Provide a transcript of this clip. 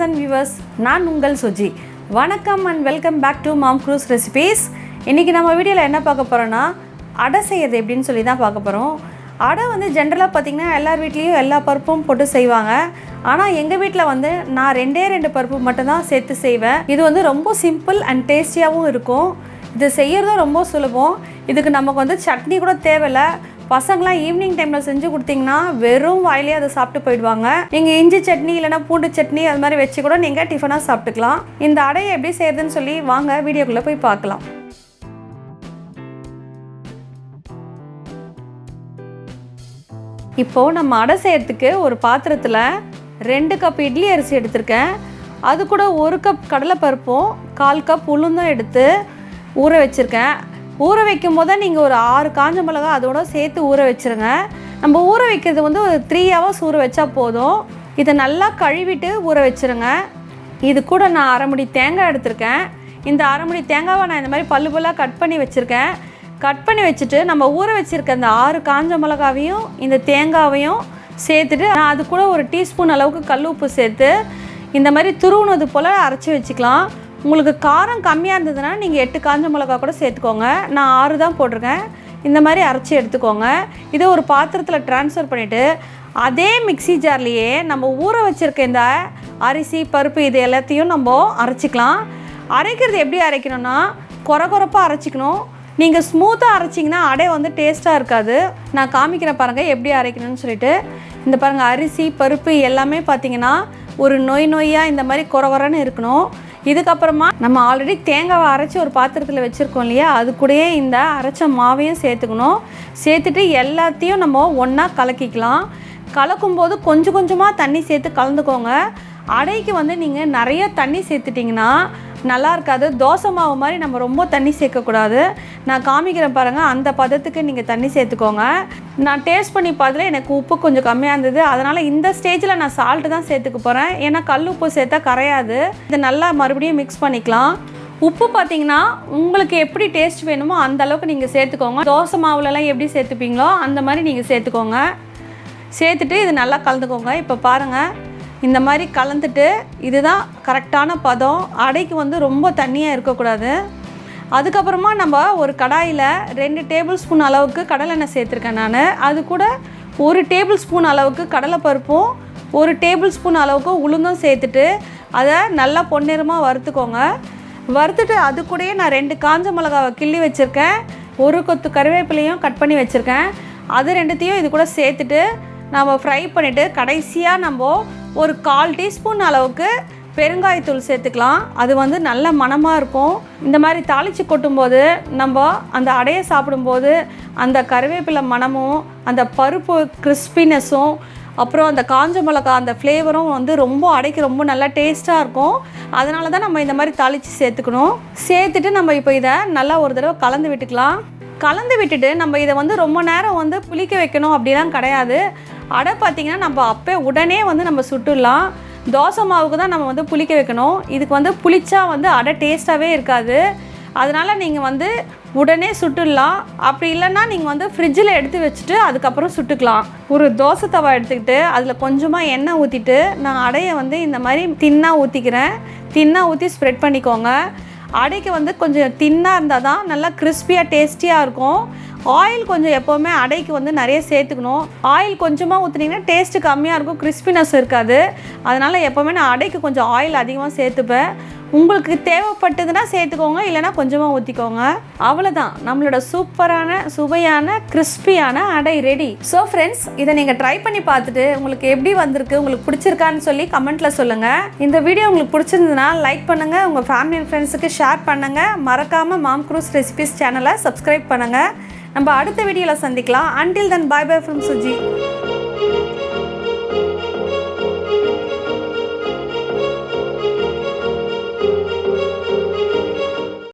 and viewers, நான் உங்கள் சுஜி. வணக்கம் and welcome back to Mom Cruise Recipes. இன்னைக்கு நம்ம வீடியோல என்ன பார்க்க போறோம்னா அடை செய்யறது எப்படின்னு சொல்லி தான் பார்க்க போறோம். அடை வந்து ஜெனரலா பாத்தீங்கன்னா எல்லார் வீட்லயும் எல்லா பருப்பும் போட்டு செய்வாங்க. ஆனா எங்க வீட்ல வந்து நான் ரெண்டு பருப்பு மட்டும் தான் சேர்த்து செய்வேன். இது வந்து ரொம்ப சிம்பிள் and டேஸ்டியாவும் இருக்கும். இது செய்யறது ரொம்ப சுலபம். இதுக்கு நமக்கு வந்து சட்னி கூட தேவையில்ல. பசங்களாம் ஈவினிங் டைமில் செஞ்சு கொடுத்தீங்கன்னா வெறும் வாயிலே அதை சாப்பிட்டு போயிடுவாங்க. நீங்கள் இஞ்சி சட்னி இல்லைனா பூண்டு சட்னி அது மாதிரி வச்சு கூட நீங்கள் டிஃபனாக சாப்பிட்டுக்கலாம். இந்த அடையை எப்படி செய்யறதுன்னு சொல்லி வாங்க வீடியோக்குள்ளே போய் பார்க்கலாம். இப்போது நம்ம அடை செய்யறதுக்கு ஒரு பாத்திரத்தில் 2 கப் இட்லி அரிசி எடுத்திருக்கேன். அது கூட 1 கப் கடலைப்பருப்பும் 1/4 கப் உளுந்தும் எடுத்து ஊற வச்சுருக்கேன். ஊற வைக்கும் போது நீங்கள் ஒரு 6 காஞ்ச மிளகா அதோட சேர்த்து ஊற வச்சுருங்க. நம்ம ஊற வைக்கிறது வந்து ஒரு 3 hours ஊற வச்சா போதும். இதை நல்லா கழுவிட்டு ஊற வச்சுருங்க. இது கூட நான் 1/2 முடி தேங்காய் எடுத்திருக்கேன். இந்த 1/2 முடி தேங்காவை நான் இந்த மாதிரி பல்லாக கட் பண்ணி வச்சுருக்கேன். கட் பண்ணி வச்சுட்டு நம்ம ஊற வச்சுருக்க இந்த 6 காஞ்ச மிளகாவையும் இந்த தேங்காவையும் சேர்த்துட்டு நான் அது கூட ஒரு டீஸ்பூன் அளவுக்கு கல் உப்பு சேர்த்து இந்த மாதிரி துருவுனது போல் அரைச்சி வச்சுக்கலாம். உங்களுக்கு காரம் கம்மியாக இருந்ததுன்னா நீங்கள் 8 காஞ்ச மிளகா கூட சேர்த்துக்கோங்க. நான் 6 தான் போட்டிருக்கேன். இந்த மாதிரி அரைச்சி எடுத்துக்கோங்க. இதை ஒரு பாத்திரத்தில் ட்ரான்ஸ்ஃபர் பண்ணிவிட்டு அதே மிக்ஸி ஜார்லேயே நம்ம ஊற வச்சுருக்க இந்த அரிசி பருப்பு இது எல்லாத்தையும் நம்ம அரைச்சிக்கலாம். அரைக்கிறது எப்படி அரைக்கணும்னா கொரப்பாக அரைச்சிக்கணும். நீங்கள் ஸ்மூத்தாக அரைச்சிங்கன்னா அடை வந்து டேஸ்ட்டாக இருக்காது. நான் காமிக்கிறேன் பாருங்கள் எப்படி அரைக்கணும்னு சொல்லிட்டு. இந்த பாருங்கள் அரிசி பருப்பு எல்லாமே பார்த்திங்கன்னா ஒரு நொய்யாக இந்த மாதிரி கொரன்னு இருக்கணும். இதுக்கப்புறமா நம்ம ஆல்ரெடி தேங்காவை அரைச்சி ஒரு பாத்திரத்தில் வச்சுருக்கோம் இல்லையா, அது கூடயே இந்த அரைச்ச மாவையும் சேர்த்துக்கணும். சேர்த்துட்டு எல்லாத்தையும் நம்ம ஒன்றா கலக்கிக்கலாம். கலக்கும்போது கொஞ்சம் கொஞ்சமாக தண்ணி சேர்த்து கலந்துக்கோங்க. அடைக்கு வந்து நீங்கள் நிறைய தண்ணி சேர்த்துட்டிங்கன்னா நல்லா இருக்காது. தோசை மாவு மாதிரி நம்ம ரொம்ப தண்ணி சேர்க்கக்கூடாது. நான் காமிக்கிறேன் பாருங்கள், அந்த பதத்துக்கு நீங்கள் தண்ணி சேர்த்துக்கோங்க. நான் டேஸ்ட் பண்ணி பார்த்துல எனக்கு உப்பு கொஞ்சம் கம்மியாக இருந்தது. அதனால் இந்த ஸ்டேஜில் நான் சால்ட்டு தான் சேர்த்துக்க போகிறேன். ஏன்னா கல் உப்பு சேர்த்தா கரையாது. இதை நல்லா மறுபடியும் மிக்ஸ் பண்ணிக்கலாம். உப்பு பார்த்திங்கன்னா உங்களுக்கு எப்படி டேஸ்ட் வேணுமோ அந்த அளவுக்கு நீங்கள் சேர்த்துக்கோங்க. தோசை மாவுலலாம் எப்படி சேர்த்துப்பீங்களோ அந்த மாதிரி நீங்கள் சேர்த்துக்கோங்க. சேர்த்துட்டு இது நல்லா கலந்துக்கோங்க. இப்போ பாருங்கள், இந்த மாதிரி கலந்துட்டு இதுதான் கரெக்டான பதம். அடைக்கு வந்து ரொம்ப தண்ணியாக இருக்கக்கூடாது. அதுக்கப்புறமா நம்ம ஒரு கடாயில் 2 டேபிள் ஸ்பூன் அளவுக்கு கடலெண்ணெய் சேர்த்துருக்கேன் நான். அது கூட 1 டேபிள் ஸ்பூன் அளவுக்கு கடலைப்பருப்பும் 1 டேபிள் ஸ்பூன் அளவுக்கு உளுந்தும் சேர்த்துட்டு அதை நல்லா பொன்னிறமாக வறுத்துக்கோங்க. வறுத்துட்டு அது கூடயே நான் 2 காஞ்ச மிளகாவை கிள்ளி வச்சுருக்கேன். 1 கொத்து கருவேப்பிலையும் கட் பண்ணி வச்சுருக்கேன். அது 2த்தையும் இது கூட சேர்த்துட்டு நம்ம ஃப்ரை பண்ணிவிட்டு கடைசியாக நம்ம ஒரு 1/4 டீஸ்பூன் அளவுக்கு பெருங்காயத்தூள் சேர்த்துக்கலாம். அது வந்து நல்ல மணமாக இருக்கும். இந்த மாதிரி தாளித்து கொட்டும்போது நம்ம அந்த அடையை சாப்பிடும்போது அந்த கருவேப்பிலை மணமும் அந்த பருப்பு கிறிஸ்பினஸும் அப்புறம் அந்த காஞ்ச மிளகா அந்த ஃப்ளேவரும் வந்து ரொம்ப அடைக்கு ரொம்ப நல்லா டேஸ்ட்டாக இருக்கும். அதனால தான் நம்ம இந்த மாதிரி தாளித்து சேர்த்துக்கணும். சேர்த்துட்டு நம்ம இப்போ இதை நல்லா ஒரு தடவை கலந்து விட்டுக்கலாம். கலந்து விட்டுட்டு நம்ம இதை வந்து ரொம்ப நேரம் வந்து புளிக்க வைக்கணும் அப்படிலாம் கிடையாது. அடை பார்த்திங்கன்னா நம்ம அப்போ உடனே வந்து நம்ம சுட்டுடலாம். தோசை மாவுக்கு தான் நம்ம வந்து புளிக்க வைக்கணும். இதுக்கு வந்து புளிச்சா வந்து அடை டேஸ்ட்டாகவே இருக்காது. அதனால் நீங்கள் வந்து உடனே சுட்டுடலாம். அப்படி இல்லைன்னா நீங்கள் வந்து ஃப்ரிட்ஜில் எடுத்து வச்சுட்டு அதுக்கப்புறம் சுட்டுக்கலாம். ஒரு தோசை தவா எடுத்துக்கிட்டு அதில் கொஞ்சமாக எண்ணெய் ஊற்றிட்டு நான் அடையை வந்து இந்த மாதிரி தின்னாக ஊற்றிக்கிறேன். தின்னாக ஊற்றி ஸ்ப்ரெட் பண்ணிக்கோங்க. அடைக்கு வந்து கொஞ்சம் தின்னாக இருந்தால் தான் நல்லா கிறிஸ்பியாக டேஸ்டியாக இருக்கும். ஆயில் கொஞ்சம் எப்போவுமே அடைக்கு வந்து நிறைய சேர்த்துக்கணும். ஆயில் கொஞ்சமாக ஊற்றுனீங்கன்னா டேஸ்ட்டு கம்மியாக இருக்கும், கிறிஸ்பினஸ் இருக்காது. அதனால் எப்போவுமே நான் அடைக்கு கொஞ்சம் ஆயில் அதிகமாக சேர்த்துப்பேன். உங்களுக்கு தேவைப்பட்டதுன்னா சேர்த்துக்கோங்க, இல்லைனா கொஞ்சமாக ஊற்றிக்கோங்க. அவ்வளோதான், நம்மளோட சூப்பரான சுவையான கிறிஸ்பியான அடை ரெடி. ஸோ ஃப்ரெண்ட்ஸ், இதை நீங்கள் ட்ரை பண்ணி பார்த்துட்டு உங்களுக்கு எப்படி வந்திருக்கு, உங்களுக்கு பிடிச்சிருக்கான்னு சொல்லி கமெண்ட்டில் சொல்லுங்கள். இந்த வீடியோ உங்களுக்கு பிடிச்சிருந்ததுன்னா லைக் பண்ணுங்கள், உங்கள் ஃபேமிலி அண்ட் ஃப்ரெண்ட்ஸுக்கு ஷேர் பண்ணுங்கள். மறக்காமல் மாம் க்ரூஸ் ரெசிபீஸ் சேனலை சப்ஸ்கிரைப் பண்ணுங்கள். நம்ம அடுத்த வீடியோவில் சந்திக்கலாம். Until then, bye bye from Suji.